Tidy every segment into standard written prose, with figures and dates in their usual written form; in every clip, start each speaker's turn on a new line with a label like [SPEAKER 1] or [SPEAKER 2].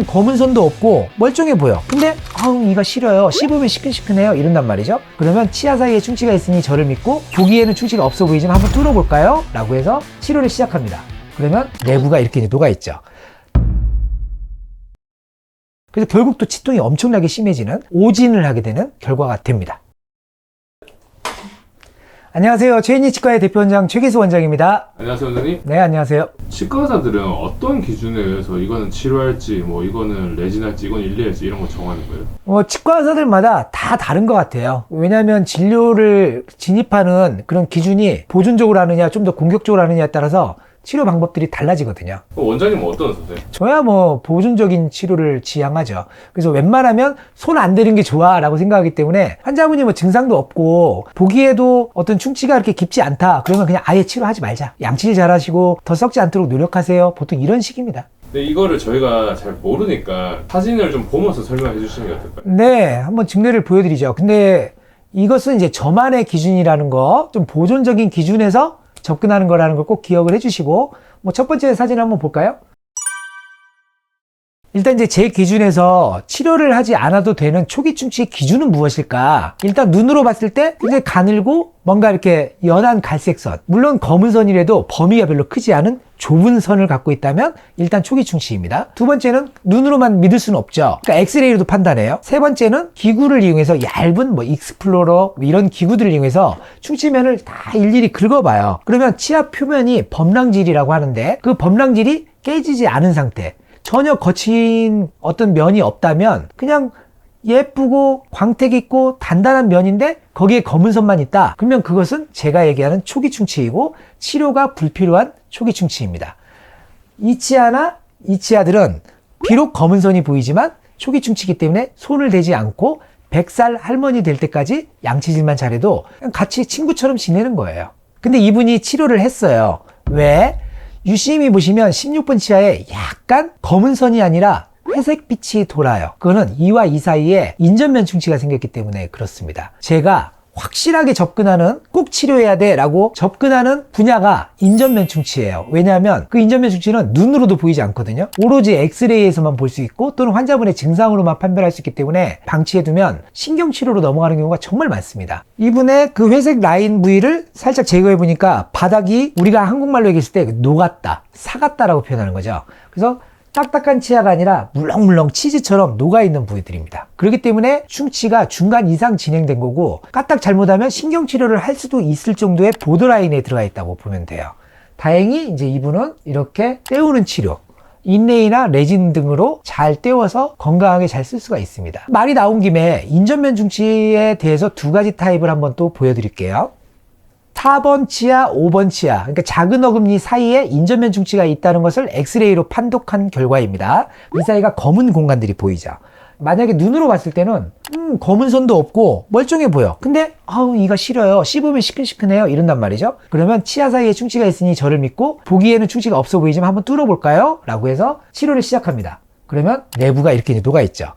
[SPEAKER 1] 검은 선도 없고 멀쩡해 보여. 근데 이가 시려요, 씹으면 시큰시큰해요, 이런단 말이죠. 그러면 치아 사이에 충치가 있으니 저를 믿고 보기에는 충치가 없어 보이지만 한번 뚫어볼까요? 라고 해서 치료를 시작합니다. 그러면 내부가 이렇게 녹아있죠. 그래서 결국 또 치통이 엄청나게 심해지는 오진을 하게 되는 결과가 됩니다. 안녕하세요. 최인희 치과의 대표원장 최기수 원장입니다.
[SPEAKER 2] 안녕하세요, 원장님.
[SPEAKER 1] 네, 안녕하세요.
[SPEAKER 2] 치과 의사들은 어떤 기준에 의해서 이거는 치료할지, 뭐 이거는 레진할지, 이건 일리할지 이런 거 정하는 거예요?
[SPEAKER 1] 치과 의사들마다 다 다른 것 같아요. 왜냐하면 진료를 진입하는 그런 기준이 보존적으로 하느냐, 좀 더 공격적으로 하느냐에 따라서 치료 방법들이 달라지거든요.
[SPEAKER 2] 원장님은 어떤 의사세요?
[SPEAKER 1] 저야 보존적인 치료를 지향하죠. 그래서 웬만하면 손 안 대는 게 좋아 라고 생각하기 때문에 환자분이 증상도 없고 보기에도 어떤 충치가 그렇게 깊지 않다 그러면 그냥 아예 치료하지 말자, 양치질 잘하시고 더 썩지 않도록 노력하세요, 보통 이런 식입니다.
[SPEAKER 2] 근데 이거를 저희가 잘 모르니까 사진을 좀 보면서 설명해 주시는 게 어떨까요?
[SPEAKER 1] 네, 한번 증례를 보여드리죠. 근데 이것은 이제 저만의 기준이라는 거, 좀 보존적인 기준에서 접근하는 거라는 걸 꼭 기억을 해주시고, 첫 번째 사진 한번 볼까요? 일단 이제 제 기준에서 치료를 하지 않아도 되는 초기 충치의 기준은 무엇일까? 일단 눈으로 봤을 때 굉장히 가늘고 뭔가 이렇게 연한 갈색 선, 물론 검은 선이라도 범위가 별로 크지 않은 좁은 선을 갖고 있다면 일단 초기 충치입니다. 두 번째는 눈으로만 믿을 수는 없죠. 그러니까 엑스레이로도 판단해요. 세 번째는 기구를 이용해서 얇은 익스플로러 이런 기구들을 이용해서 충치면을 다 일일이 긁어봐요. 그러면 치아 표면이 범랑질이라고 하는데 그 범랑질이 깨지지 않은 상태, 전혀 거친 어떤 면이 없다면 그냥 예쁘고 광택 있고 단단한 면인데 거기에 검은 선만 있다, 그러면 그것은 제가 얘기하는 초기 충치이고 치료가 불필요한 초기 충치입니다. 이 치아나 이 치아들은 비록 검은 선이 보이지만 초기 충치이기 때문에 손을 대지 않고 100살 할머니 될 때까지 양치질만 잘해도 그냥 같이 친구처럼 지내는 거예요. 근데 이분이 치료를 했어요. 왜? 유심히 보시면 16번 치아에 약간 검은 선이 아니라 회색빛이 돌아요. 그거는 이와 이 사이에 인전면 충치가 생겼기 때문에 그렇습니다. 제가 확실하게 접근하는, 꼭 치료해야 돼 라고 접근하는 분야가 인전면 충치예요. 왜냐하면 그 인전면 충치는 눈으로도 보이지 않거든요. 오로지 엑스레이에서만 볼 수 있고 또는 환자분의 증상으로만 판별할 수 있기 때문에 방치해두면 신경치료로 넘어가는 경우가 정말 많습니다. 이분의 그 회색 라인 부위를 살짝 제거해 보니까 바닥이 우리가 한국말로 얘기했을 때 녹았다, 사갔다라고 표현하는 거죠. 그래서 딱딱한 치아가 아니라 물렁물렁 치즈처럼 녹아있는 부위들입니다. 그렇기 때문에 충치가 중간 이상 진행된 거고, 까딱 잘못하면 신경치료를 할 수도 있을 정도의 보더라인에 들어가 있다고 보면 돼요. 다행히 이제 이분은 이렇게 떼우는 치료, 인레이나 레진 등으로 잘 떼워서 건강하게 잘 쓸 수가 있습니다. 말이 나온 김에 인전면 충치에 대해서 두 가지 타입을 한번 또 보여드릴게요. 4번 치아, 5번 치아, 그러니까 작은 어금니 사이에 인전면 충치가 있다는 것을 엑스레이로 판독한 결과입니다. 이 사이가 검은 공간들이 보이죠. 만약에 눈으로 봤을 때는 검은 선도 없고 멀쩡해 보여. 근데 이가 시려요, 씹으면 시큰시큰해요, 이런단 말이죠. 그러면 치아 사이에 충치가 있으니 저를 믿고 보기에는 충치가 없어 보이지만 한번 뚫어볼까요? 라고 해서 치료를 시작합니다. 그러면 내부가 이렇게 녹아있죠.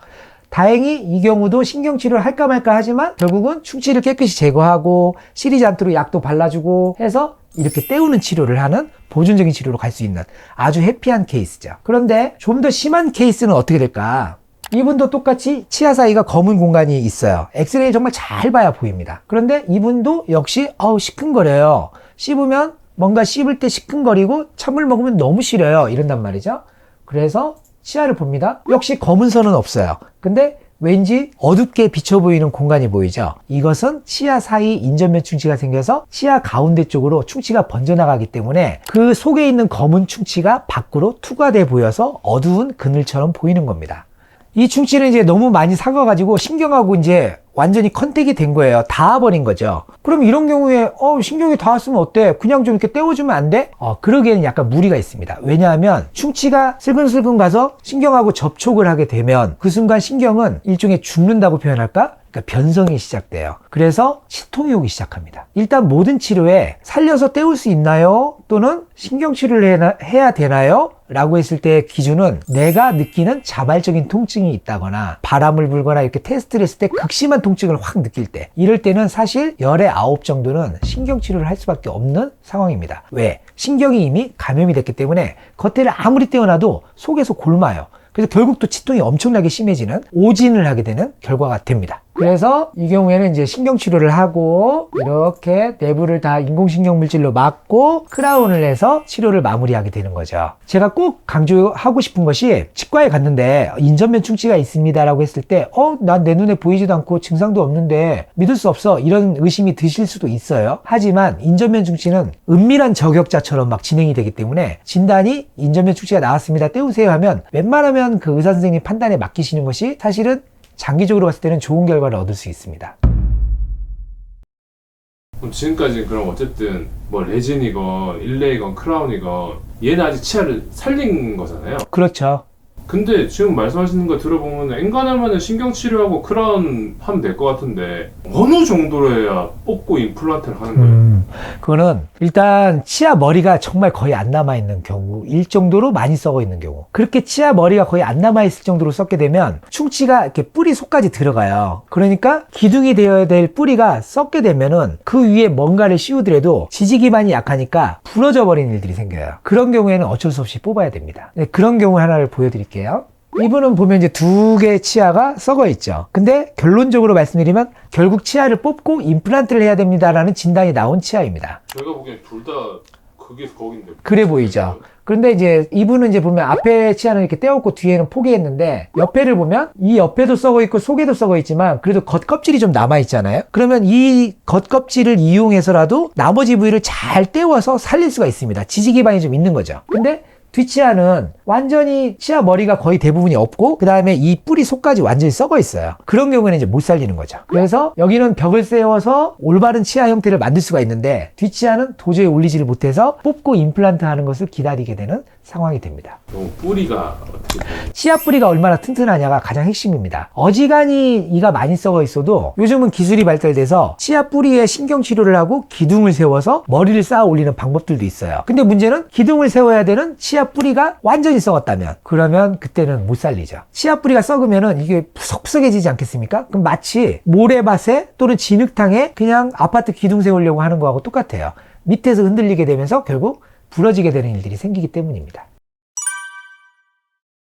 [SPEAKER 1] 다행히 이 경우도 신경치료를 할까 말까 하지만 결국은 충치를 깨끗이 제거하고 시리지 않도록 약도 발라주고 해서 이렇게 떼우는 치료를 하는 보존적인 치료로 갈 수 있는 아주 해피한 케이스죠. 그런데 좀 더 심한 케이스는 어떻게 될까? 이분도 똑같이 치아 사이가 검은 공간이 있어요. 엑스레이 정말 잘 봐야 보입니다. 그런데 이분도 역시 시큰거려요. 씹으면 뭔가 씹을 때 시큰거리고 찬물 먹으면 너무 시려요, 이런단 말이죠. 그래서 치아를 봅니다. 역시 검은 선은 없어요. 근데 왠지 어둡게 비쳐 보이는 공간이 보이죠. 이것은 치아 사이 인전면 충치가 생겨서 치아 가운데 쪽으로 충치가 번져나가기 때문에 그 속에 있는 검은 충치가 밖으로 투과돼 보여서 어두운 그늘처럼 보이는 겁니다. 이 충치는 이제 너무 많이 삭아가지고 신경하고 이제 완전히 컨택이 된 거예요. 닿아버린 거죠. 그럼 이런 경우에 신경이 닿았으면 어때? 그냥 좀 이렇게 떼워주면 안 돼? 그러기에는 약간 무리가 있습니다. 왜냐하면 충치가 슬근슬근 가서 신경하고 접촉을 하게 되면 그 순간 신경은 일종의 죽는다고 표현할까? 그러니까 변성이 시작돼요. 그래서 치통이 오기 시작합니다. 일단 모든 치료에 살려서 떼울 수 있나요? 또는 신경치료를 해야 되나요? 라고 했을 때의 기준은 내가 느끼는 자발적인 통증이 있다거나 바람을 불거나 이렇게 테스트를 했을 때 극심한 통증을 확 느낄 때, 이럴 때는 사실 10에 9 정도는 신경치료를 할 수밖에 없는 상황입니다. 왜? 신경이 이미 감염이 됐기 때문에 겉에를 아무리 떼어놔도 속에서 골마요. 그래서 결국 또 치통이 엄청나게 심해지는 오진을 하게 되는 결과가 됩니다. 그래서 이 경우에는 이제 신경치료를 하고 이렇게 내부를 다 인공신경 물질로 막고 크라운을 해서 치료를 마무리하게 되는 거죠. 제가 꼭 강조하고 싶은 것이 치과에 갔는데 인전면 충치가 있습니다라고 했을 때 난 내 눈에 보이지도 않고 증상도 없는데 믿을 수 없어 이런 의심이 드실 수도 있어요. 하지만 인전면 충치는 은밀한 저격자처럼 막 진행이 되기 때문에 진단이 인전면 충치가 나왔습니다 떼우세요 하면 웬만하면 그 의사 선생님 판단에 맡기시는 것이 사실은 장기적으로 봤을 때는 좋은 결과를 얻을 수 있습니다.
[SPEAKER 2] 그럼 지금까지 그럼 어쨌든 뭐 레진이건 일레이건 크라운이건 얘는 아직 치아를 살린 거잖아요.
[SPEAKER 1] 그렇죠.
[SPEAKER 2] 근데 지금 말씀하시는 거 들어보면 엔간하면은 신경치료하고 크라운 하면 될 것 같은데 어느 정도로 해야 뽑고 임플란트를 하는 거예요?
[SPEAKER 1] 그거는 일단 치아 머리가 정말 거의 안 남아있는 경우일 정도로 많이 썩어 있는 경우, 그렇게 치아 머리가 거의 안 남아있을 정도로 썩게 되면 충치가 이렇게 뿌리 속까지 들어가요. 그러니까 기둥이 되어야 될 뿌리가 썩게 되면은 그 위에 뭔가를 씌우더라도 지지 기반이 약하니까 부러져 버리는 일들이 생겨요. 그런 경우에는 어쩔 수 없이 뽑아야 됩니다. 네, 그런 경우 하나를 보여드릴게요. 이분은 보면 이제 두 개의 치아가 썩어 있죠. 근데 결론적으로 말씀드리면 결국 치아를 뽑고 임플란트를 해야 됩니다라는 진단이 나온 치아입니다.
[SPEAKER 2] 제가 보기엔 둘 다 그게 거긴데.
[SPEAKER 1] 그래 보이죠. 그런데 이제 이분은 이제 보면 앞에 치아는 이렇게 떼었고 뒤에는 포기했는데 옆에를 보면 이 옆에도 썩어 있고 속에도 썩어 있지만 그래도 겉껍질이 좀 남아 있잖아요. 그러면 이 겉껍질을 이용해서라도 나머지 부위를 잘 떼워서 살릴 수가 있습니다. 지지 기반이 좀 있는 거죠. 근데 뒷치아는 완전히 치아 머리가 거의 대부분이 없고 그 다음에 이 뿌리 속까지 완전히 썩어 있어요. 그런 경우에는 이제 못 살리는 거죠. 그래서 여기는 벽을 세워서 올바른 치아 형태를 만들 수가 있는데 뒷치아는 도저히 올리지를 못해서 뽑고 임플란트 하는 것을 기다리게 되는 상황이 됩니다.
[SPEAKER 2] 뿌리가 어떻게 돼요?
[SPEAKER 1] 치아 뿌리가 얼마나 튼튼하냐가 가장 핵심입니다. 어지간히 이가 많이 썩어 있어도 요즘은 기술이 발달돼서 치아 뿌리에 신경치료를 하고 기둥을 세워서 머리를 쌓아 올리는 방법들도 있어요. 근데 문제는 기둥을 세워야 되는 치아 뿌리가 완전히 썩었다면 그러면 그때는 못 살리죠. 치아 뿌리가 썩으면은 이게 푸석푸석해지지 않겠습니까? 그럼 마치 모래밭에 또는 진흙탕에 그냥 아파트 기둥 세우려고 하는 거하고 똑같아요. 밑에서 흔들리게 되면서 결국 부러지게 되는 일들이 생기기 때문입니다.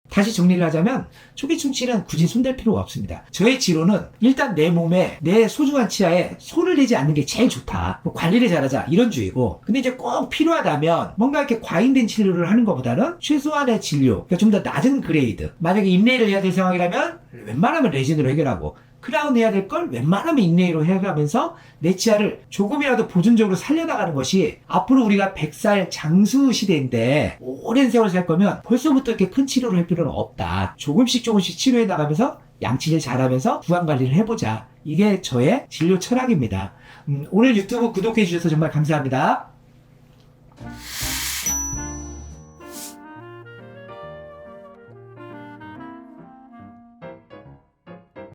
[SPEAKER 1] 다시 정리를 하자면 초기 충치는 굳이 손댈 필요가 없습니다. 저의 지로는 일단 내 몸에 내 소중한 치아에 손을 대지 않는 게 제일 좋다. 관리를 잘하자 이런 주의고, 근데 이제 꼭 필요하다면 뭔가 이렇게 과잉된 치료를 하는 것보다는 최소한의 진료, 그러니까 좀 더 낮은 그레이드, 만약에 인레이를 해야 될 상황이라면 웬만하면 레진으로 해결하고 크라운 해야 될 걸 웬만하면 인레이로 해가면서 내 치아를 조금이라도 보존적으로 살려나가는 것이, 앞으로 우리가 100살 장수 시대인데 오랜 세월 살 거면 벌써부터 이렇게 큰 치료를 할 필요는 없다. 조금씩 치료해 나가면서 양치를 잘하면서 구강관리를 해보자. 이게 저의 진료 철학입니다. 오늘 유튜브 구독해 주셔서 정말 감사합니다.